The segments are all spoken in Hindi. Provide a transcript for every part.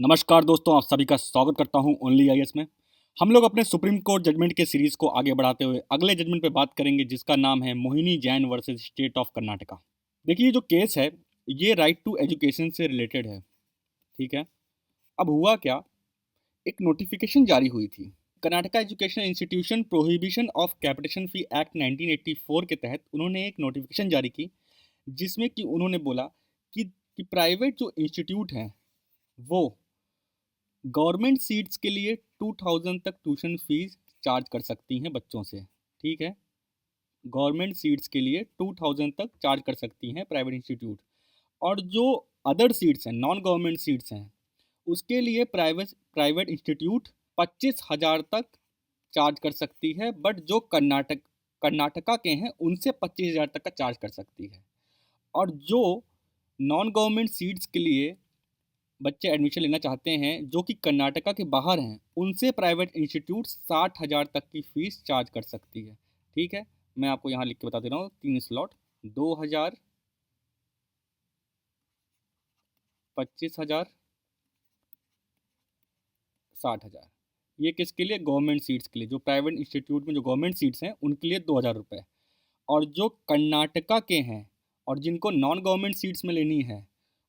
नमस्कार दोस्तों, आप सभी का स्वागत करता हूं ओनली आईएएस में। हम लोग अपने सुप्रीम कोर्ट जजमेंट के सीरीज को आगे बढ़ाते हुए अगले जजमेंट पे बात करेंगे, जिसका नाम है Mohini Jain versus state of Karnataka. देखिए, ये जो केस है ये राइट टू एजुकेशन से रिलेटेड है। ठीक है, अब हुआ क्या, एक नोटिफिकेशन जारी हुई थी। Karnataka education institution prohibition of capitation fee act 1984 के तहत उन्होंने एक नोटिफिकेशन जारी की, जिसमें कि उन्होंने बोला कि प्राइवेट जो इंस्टीट्यूट हैं वो गवर्नमेंट सीट्स के लिए 2000 तक ट्यूशन फीस चार्ज कर सकती हैं बच्चों से। ठीक है, गवर्नमेंट सीट्स के लिए 2000 तक चार्ज कर सकती हैं प्राइवेट इंस्टीट्यूट। और जो अदर सीट्स हैं, नॉन गवर्नमेंट सीट्स हैं, उसके लिए प्राइवेट प्राइवेट इंस्टीट्यूट 25,000 तक चार्ज कर सकती है। बट जो कर्नाटका के हैं उनसे 25,000 तक का चार्ज कर सकती है। और जो नॉन गवर्नमेंट सीट्स के लिए बच्चे एडमिशन लेना चाहते हैं जो कि कर्नाटका के बाहर हैं, उनसे प्राइवेट इंस्टीट्यूट 60,000 तक की फ़ीस चार्ज कर सकती है। ठीक है, मैं आपको यहाँ लिख के बता दे रहा हूँ, 3 स्लॉट, 2,000, 25,000, 60,000। ये किसके लिए? गवर्नमेंट सीट्स के लिए। जो प्राइवेट इंस्टीट्यूट में जो गवर्नमेंट सीट्स हैं उनके लिए 2,000 रुपये। और जो कर्नाटका के हैं और जिनको नॉन गवर्नमेंट सीट्स में लेनी है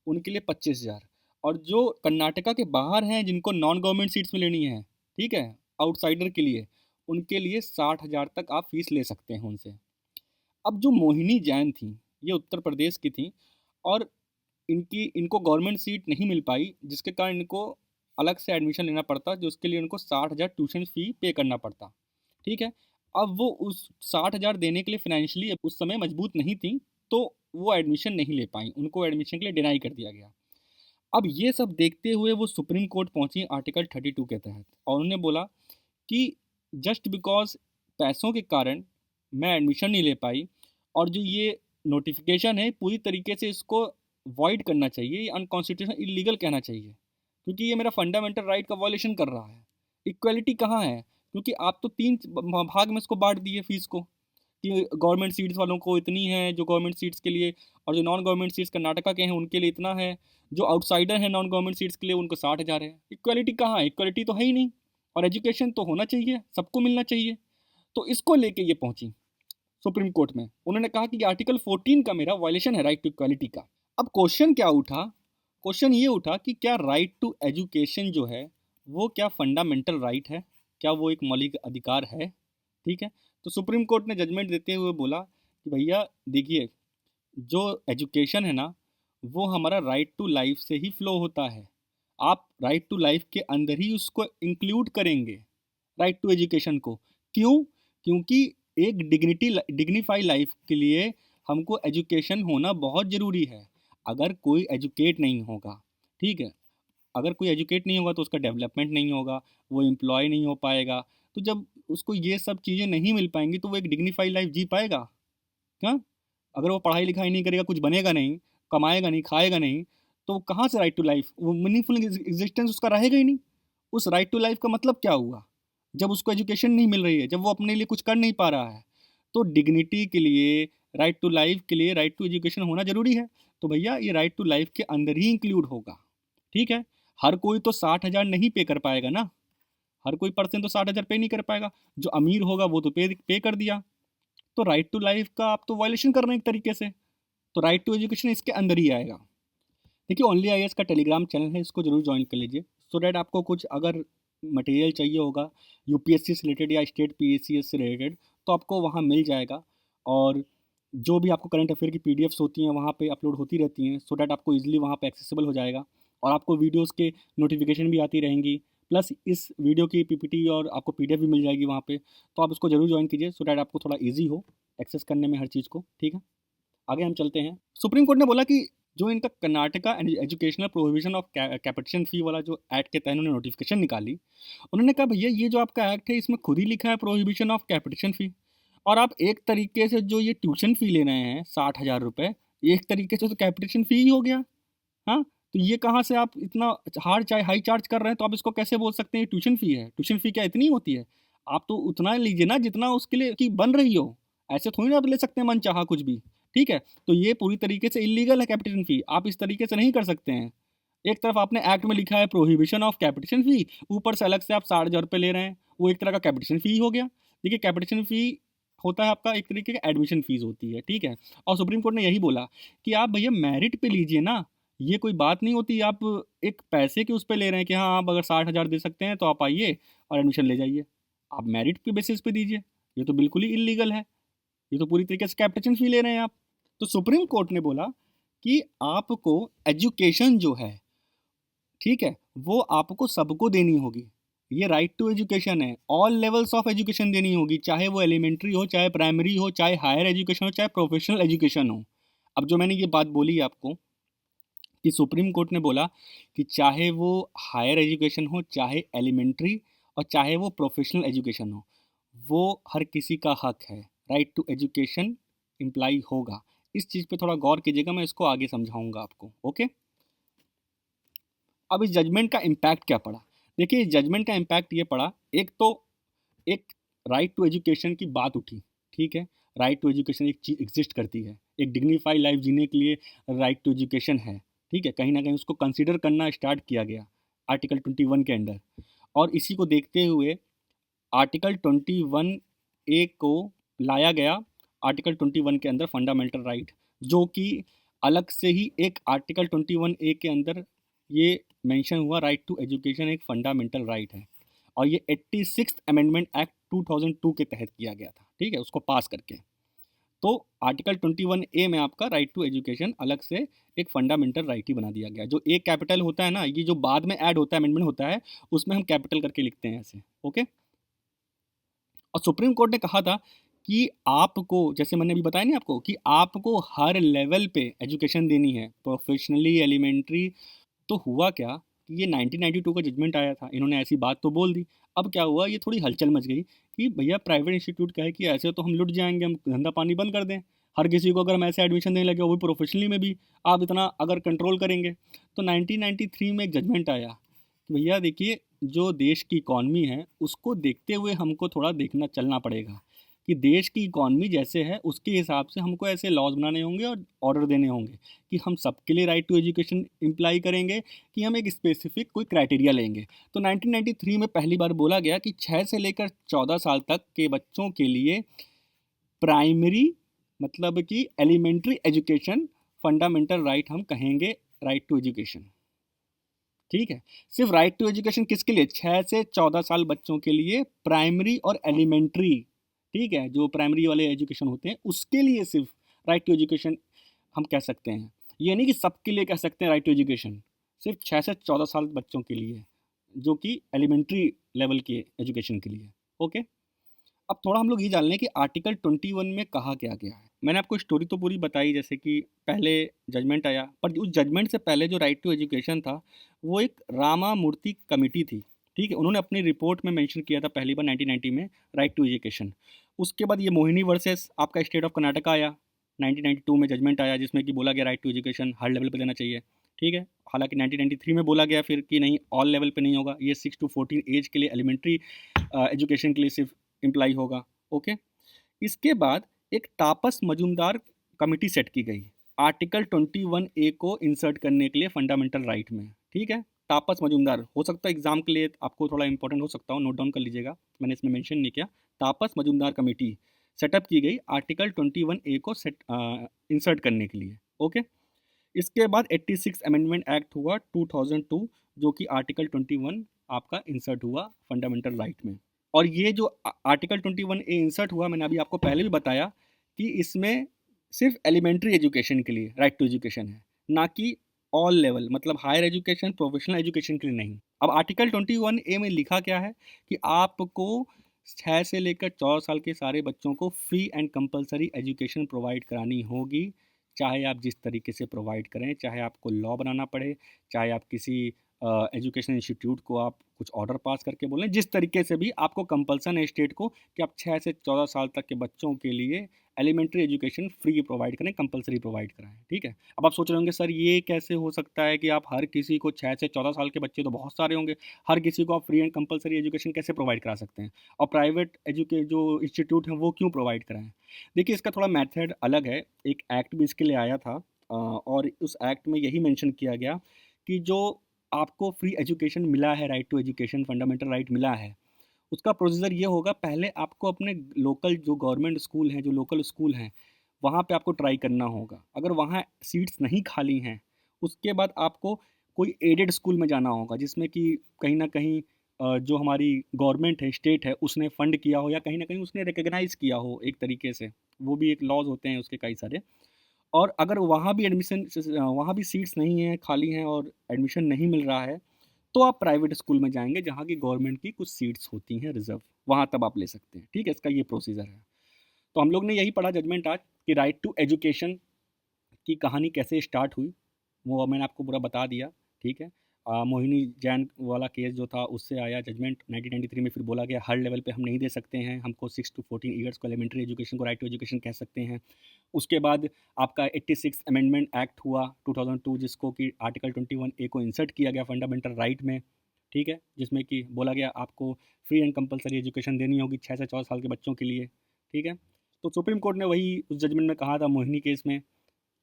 उनके लिए 25,000। और जो कर्नाटका के बाहर हैं जिनको नॉन गवर्नमेंट सीट्स में लेनी है, ठीक है, आउटसाइडर के लिए, उनके लिए 60,000 तक आप फीस ले सकते हैं उनसे। अब जो मोहिनी जैन थी, ये उत्तर प्रदेश की थी और इनको गवर्नमेंट सीट नहीं मिल पाई, जिसके कारण इनको अलग से एडमिशन लेना पड़ता, जो उसके लिए उनको 60,000 ट्यूशन फ़ी पे करना पड़ता। ठीक है, अब वो उस 60,000 देने के लिए फाइनेंशियली उस समय मजबूत नहीं थी, तो वो एडमिशन नहीं ले पाई, उनको एडमिशन के लिए डिनाई कर दिया गया। अब ये सब देखते हुए वो सुप्रीम कोर्ट पहुंची आर्टिकल 32 के तहत, और उन्होंने बोला कि जस्ट बिकॉज पैसों के कारण मैं एडमिशन नहीं ले पाई, और जो ये नोटिफिकेशन है पूरी तरीके से इसको वॉइड करना चाहिए, ये अनकॉन्स्टिट्यूशनल इलीगल कहना चाहिए, क्योंकि ये मेरा फंडामेंटल राइट का वॉयलेशन कर रहा है। इक्वलिटी कहाँ है? क्योंकि आप तो तीन भाग में इसको बांट दिए फीस को, कि गवर्नमेंट सीट्स वालों को इतनी है जो गवर्नमेंट सीट्स के लिए, और जो नॉन गवर्नमेंट सीट्स कर्नाटका के हैं उनके लिए इतना है, जो आउटसाइडर हैं नॉन गवर्नमेंट सीट्स के लिए उनको 60,000 है। इक्वलिटी कहाँ है? इक्वलिटी तो है ही नहीं। और एजुकेशन तो होना चाहिए, सबको मिलना चाहिए। तो इसको लेके ये पहुंची सुप्रीम कोर्ट में। उन्होंने कहा कि आर्टिकल 14 का मेरा वायलेशन है, राइट टू इक्वालिटी का। अब क्वेश्चन क्या उठा? क्वेश्चन ये उठा कि क्या राइट टू एजुकेशन जो है वो क्या फंडामेंटल राइट है? क्या वो एक मौलिक अधिकार है? ठीक है, तो सुप्रीम कोर्ट ने जजमेंट देते हुए बोला कि भैया देखिए, जो एजुकेशन है ना, वो हमारा राइट टू लाइफ से ही फ्लो होता है। आप राइट टू लाइफ के अंदर ही उसको इंक्लूड करेंगे, राइट टू एजुकेशन को। क्यों? क्योंकि एक डिग्निफाई लाइफ के लिए हमको एजुकेशन होना बहुत ज़रूरी है। अगर कोई एजुकेट नहीं होगा, ठीक है, अगर कोई एजुकेट नहीं होगा तो उसका डेवलपमेंट नहीं होगा, वो एम्प्लॉय नहीं हो पाएगा। तो जब उसको ये सब चीज़ें नहीं मिल पाएंगी तो वो एक डिग्निफाई लाइफ जी पाएगा क्या? अगर वो पढ़ाई लिखाई नहीं करेगा, कुछ बनेगा नहीं, कमाएगा नहीं, खाएगा नहीं, तो कहाँ से राइट टू लाइफ, वो मीनिंगफुल एग्जिस्टेंस उसका रहेगा ही नहीं। उस राइट टू लाइफ का मतलब क्या हुआ? जब उसको एजुकेशन नहीं मिल रही है, जब वो अपने लिए कुछ कर नहीं पा रहा है। तो डिग्निटी के लिए, राइट टू लाइफ के लिए राइट टू एजुकेशन होना ज़रूरी है। तो भैया ये राइट टू लाइफ के अंदर ही इंक्लूड होगा। ठीक है, हर कोई तो 60,000 नहीं पे कर पाएगा ना, हर कोई पर्सन तो 60,000 पे नहीं कर पाएगा। जो अमीर होगा वो तो पे कर दिया। तो राइट टू लाइफ का आप तो वायलेशन कर रहे हैं एक तरीके से। तो राइट टू एजुकेशन इसके अंदर ही आएगा। देखिए, ओनली आईएएस का टेलीग्राम चैनल है, इसको जरूर ज्वाइन कर लीजिए, सो डैट आपको कुछ अगर मटेरियल चाहिए होगा यूपीएससी से रिलेटेड या स्टेट पीएससीएस से रिलेटेड, तो आपको वहाँ मिल जाएगा। और जो भी आपको करंट अफेयर की पीडीएफ्स होती हैं वहाँ पे अपलोड होती रहती हैं, सो डैट आपको इजीली वहाँ पे एक्सेसिबल हो जाएगा। और आपको वीडियोस के नोटिफिकेशन भी आती रहेंगी, प्लस इस वीडियो की पीपीटी और आपको पीडीएफ भी मिल जाएगी वहाँ पे। तो आप उसको जरूर ज्वाइन कीजिए, सो डैट आपको थोड़ा ईजी हो एक्सेस करने में हर चीज़ को। ठीक है, आगे हम चलते हैं। सुप्रीम कोर्ट ने बोला कि जो इनका Karnataka educational prohibition of capitation fee वाला जो एक्ट के तहत उन्होंने नोटिफिकेशन निकाली, उन्होंने कहा भैया ये जो आपका एक्ट है इसमें खुद ही लिखा है प्रोहिबिशन ऑफ कैपिटेशन फी, और आप एक तरीके से जो ये ट्यूशन फ़ी ले रहे हैं 60,000 रुपये, ये एक तरीके से तो कैपिटेशन फ़ी ही हो गया। हाँ, तो ये कहाँ से आप इतना हाई चार्ज कर रहे हैं? तो आप इसको कैसे बोल सकते हैं ट्यूशन फ़ी है? ट्यूशन फ़ी क्या इतनी होती है? आप तो उतना लीजिए ना जितना उसके लिए की बन रही हो। ऐसे थोड़ी ना आप ले सकते हैं मन चाहा कुछ भी। ठीक है, तो ये पूरी तरीके से इलीगल है कैपिटेशन फ़ी, आप इस तरीके से नहीं कर सकते हैं। एक तरफ आपने एक्ट में लिखा है प्रोहिबिशन ऑफ कैपिटेशन फ़ी, ऊपर से अलग से आप 60,000 रुपये ले रहे हैं, वो एक तरह का कैपिटेशन फ़ी हो गया। देखिए कैपिटेशन फ़ी होता है आपका एक तरीके का एडमिशन फ़ीस होती है, ठीक है? और सुप्रीम कोर्ट ने यही बोला कि आप भैया मेरिट पे लीजिए ना, ये कोई बात नहीं होती आप एक पैसे के उस पे ले रहे हैं कि हाँ, आप अगर 60,000 दे सकते हैं तो आप आइए और एडमिशन ले जाइए। आप मेरिट के बेसिस पे दीजिए, ये तो बिल्कुल ही इल्लीगल है, ये तो पूरी तरीके से कैपिटेशन फ़ी ले रहे हैं आप। तो सुप्रीम कोर्ट ने बोला कि आपको एजुकेशन जो है, ठीक है, वो आपको सबको देनी होगी। ये राइट टू एजुकेशन है, ऑल लेवल्स ऑफ एजुकेशन देनी होगी, चाहे वो एलिमेंट्री हो, चाहे प्राइमरी हो, चाहे हायर एजुकेशन हो, चाहे प्रोफेशनल एजुकेशन हो। अब जो मैंने ये बात बोली आपको कि सुप्रीम कोर्ट ने बोला कि चाहे वो हायर एजुकेशन हो, चाहे एलिमेंट्री और चाहे वो प्रोफेशनल एजुकेशन हो, वो हर किसी का हक है, राइट टू एजुकेशन इम्प्लाई होगा। इस चीज़ पे थोड़ा गौर कीजिएगा, मैं इसको आगे समझाऊंगा आपको, ओके। अब इस जजमेंट का इम्पैक्ट क्या पड़ा? देखिए इस जजमेंट का इम्पैक्ट ये पड़ा, एक तो एक राइट टू एजुकेशन की बात उठी, ठीक है? राइट टू एजुकेशन एक चीज़ एग्जिस्ट करती है, एक डिग्निफाइड लाइफ जीने के लिए राइट टू एजुकेशन है, ठीक है? कहीं न कहीं उसको कंसीडर करना स्टार्ट किया गया आर्टिकल 21 के अंडर। और इसी को देखते हुए आर्टिकल 21 ए को लाया गया आर्टिकल 21 के अंदर फंडामेंटल राइट, जो कि अलग से ही एक आर्टिकल 21 ए के अंदर ये मेंशन हुआ, राइट टू एजुकेशन एक फंडामेंटल राइट है। और ये 86th अमेंडमेंट एक्ट 2002 के तहत किया गया था, ठीक है, उसको पास करके। तो आर्टिकल 21 ए में आपका राइट टू एजुकेशन अलग से एक फंडामेंटल राइट ही बना दिया गया। जो ए कैपिटल होता है ना, ये जो बाद में ऐड होता है, अमेंडमेंट होता है, उसमें हम कैपिटल करके लिखते हैं ऐसे, ओके। और सुप्रीम कोर्ट ने कहा था कि आपको, जैसे मैंने अभी बताया नहीं आपको, कि आपको हर लेवल पे एजुकेशन देनी है, प्रोफेशनली, एलिमेंट्री। तो हुआ क्या कि ये 1992 का जजमेंट आया था, इन्होंने ऐसी बात तो बोल दी। अब क्या हुआ, ये थोड़ी हलचल मच गई कि भैया प्राइवेट इंस्टीट्यूट क्या है कि ऐसे तो हम लुट जाएंगे, हम धंधा पानी बंद कर दें, हर किसी को अगर हम ऐसे एडमिशन देने लगे, वो भी प्रोफेशनली में भी, आप इतना अगर कंट्रोल करेंगे। तो 1993 में एक जजमेंट आया कि भैया देखिए, जो देश की इकॉनमी है उसको देखते हुए हमको थोड़ा देखना चलना पड़ेगा कि देश की इकॉनमी जैसे है उसके हिसाब से हमको ऐसे लॉज बनाने होंगे और ऑर्डर देने होंगे कि हम सबके लिए राइट टू एजुकेशन इम्प्लाई करेंगे कि हम एक स्पेसिफिक कोई क्राइटेरिया लेंगे। तो 1993 में पहली बार बोला गया कि 6 से लेकर 14 साल तक के बच्चों के लिए प्राइमरी, मतलब कि एलिमेंट्री एजुकेशन फंडामेंटल राइट हम कहेंगे, राइट टू एजुकेशन, ठीक है। सिर्फ राइट टू एजुकेशन किसके लिए? 6 से 14 साल बच्चों के लिए प्राइमरी और एलिमेंट्री, ठीक है, जो प्राइमरी वाले एजुकेशन होते हैं उसके लिए सिर्फ राइट टू एजुकेशन हम कह सकते हैं। ये नहीं कि सबके लिए कह सकते हैं राइट टू एजुकेशन, सिर्फ 6 से 14 साल बच्चों के लिए, जो कि एलिमेंट्री लेवल के एजुकेशन के लिए, ओके। अब थोड़ा हम लोग ये जान लें कि आर्टिकल 21 में कहा क्या गया है। मैंने आपको स्टोरी तो पूरी बताई, जैसे कि पहले जजमेंट आया, पर उस जजमेंट से पहले जो राइट टू एजुकेशन था, वो एक रामा मूर्ति कमेटी थी, ठीक है। उन्होंने अपनी रिपोर्ट में मेंशन किया था पहली बार 1990 में राइट टू एजुकेशन। उसके बाद ये मोहिनी वर्सेस आपका स्टेट ऑफ कर्नाटका आया, 1992 में जजमेंट आया जिसमें कि बोला गया राइट टू एजुकेशन हर लेवल पर देना चाहिए, ठीक है। हालांकि 1993 में बोला गया फिर कि नहीं, ऑल लेवल पे नहीं होगा, ये 6 to 14 एज के लिए एलिमेंट्री एजुकेशन के लिए सिर्फ इम्प्लाई होगा, ओके। इसके बाद एक तापस मजूमदार कमेटी सेट की गई आर्टिकल 21 ए को इंसर्ट करने के लिए फंडामेंटल राइट में, ठीक है। तापस मजूमदार, हो सकता है एग्जाम के लिए आपको थोड़ा इंपॉर्टेंट हो सकता हो, नोट डाउन कर लीजिएगा, मैंने इसमें मेंशन नहीं किया। तापस मजूमदार कमेटी सेटअप की गई आर्टिकल 21 ए को इंसर्ट करने के लिए, ओके। इसके बाद 86 अमेंडमेंट एक्ट हुआ 2002, जो कि आर्टिकल 21 आपका इंसर्ट हुआ फंडामेंटल राइट में। और ये जो आर्टिकल 21 ए इंसर्ट हुआ, मैंने अभी आपको पहले भी बताया कि इसमें सिर्फ एलिमेंट्री एजुकेशन के लिए राइट टू एजुकेशन है, ना कि ऑल लेवल, मतलब हायर एजुकेशन, प्रोफेशनल एजुकेशन के लिए नहीं। अब आर्टिकल 21 ए में लिखा क्या है कि आपको 6 से लेकर 14 साल के सारे बच्चों को free and compulsory education provide करानी होगी, चाहे आप जिस तरीके से प्रोवाइड करें, चाहे आपको लॉ बनाना पड़े, चाहे आप किसी एजुकेशन इंस्टीट्यूट को आप कुछ ऑर्डर पास करके बोलें, जिस तरीके से भी आपको कंपल्सन है स्टेट को कि आप 6 से 14 साल तक के बच्चों के लिए एलिमेंट्री एजुकेशन फ्री प्रोवाइड करें, कंपलसरी प्रोवाइड कराएं, ठीक है। अब आप सोच रहे होंगे सर ये कैसे हो सकता है कि आप हर किसी को, 6 से 14 साल के बच्चे तो बहुत सारे होंगे, हर किसी को आप फ्री एंड कंपलसरी एजुकेशन कैसे प्रोवाइड करा सकते हैं, और प्राइवेट जो इंस्टीट्यूट हैं वो क्यों प्रोवाइड कराएं? देखिए इसका थोड़ा मेथड अलग है, एक एक्ट भी इसके लिए आया था, और उस एक्ट में यही मेंशन किया गया कि जो आपको फ्री एजुकेशन मिला है, right to education fundamental right मिला है, उसका प्रोसीजर ये होगा, पहले आपको अपने लोकल जो गवर्नमेंट स्कूल हैं, जो लोकल स्कूल हैं, वहाँ पे आपको ट्राई करना होगा। अगर वहाँ सीट्स नहीं खाली हैं, उसके बाद आपको कोई एडेड स्कूल में जाना होगा, जिसमें कि कहीं न कहीं जो हमारी गवर्नमेंट है, स्टेट है, उसने फंड किया हो या कहीं न कहीं उसने रिकॉग्नाइज़ किया हो एक तरीके से। वो भी एक लॉज़ होते हैं उसके कई सारे। और अगर वहाँ भी वहाँ भी सीट्स नहीं हैं, खाली हैं और एडमिशन नहीं मिल रहा है, तो आप प्राइवेट स्कूल में जाएँगे जहाँ की गवर्नमेंट की कुछ सीट्स होती हैं रिज़र्व, वहाँ तब आप ले सकते हैं, ठीक है? इसका ये प्रोसीजर है। तो हम लोग ने यही पढ़ा जजमेंट आज कि राइट टू एजुकेशन की कहानी कैसे स्टार्ट हुई, वो मैंने आपको पूरा बता दिया, ठीक है? मोहिनी जैन वाला केस जो था उससे आया जजमेंट 1993 में, फिर बोला गया हर लेवल पे हम नहीं दे सकते हैं, हमको 6 टू 14 ईयर्स को एलिमेंट्री एजुकेशन को राइट टू एजुकेशन कह सकते हैं। उसके बाद आपका 86 अमेंडमेंट एक्ट हुआ 2002, जिसको कि आर्टिकल 21 ए को इंसर्ट किया गया फंडामेंटल राइट में, ठीक है? जिसमें कि बोला गया आपको फ्री एंड कंपलसरी एजुकेशन देनी होगी 6 से 14 साल के बच्चों के लिए, ठीक है? तो सुप्रीम कोर्ट ने वही उस जजमेंट में कहा था मोहिनी केस में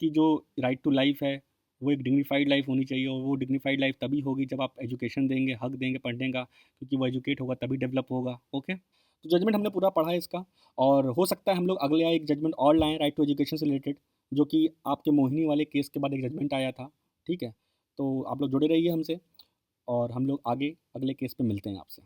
कि जो राइट टू लाइफ है, वो एक डिग्निफाइड लाइफ होनी चाहिए, और वो डिग्निफाइड लाइफ तभी होगी जब आप एजुकेशन देंगे, हक देंगे पढ़ने का, क्योंकि वो एजुकेट होगा तभी डेवलप होगा। ओके, तो जजमेंट हमने पूरा पढ़ा है इसका, और हो सकता है हम लोग अगले एक जजमेंट और लाएं राइट टू एजुकेशन से रिलेटेड, जो कि आपके मोहिनी वाले केस के बाद एक जजमेंट आया था, ठीक है? तो आप लोग जुड़े रहिए हमसे, और हम लोग आगे अगले केस पे मिलते हैं आपसे।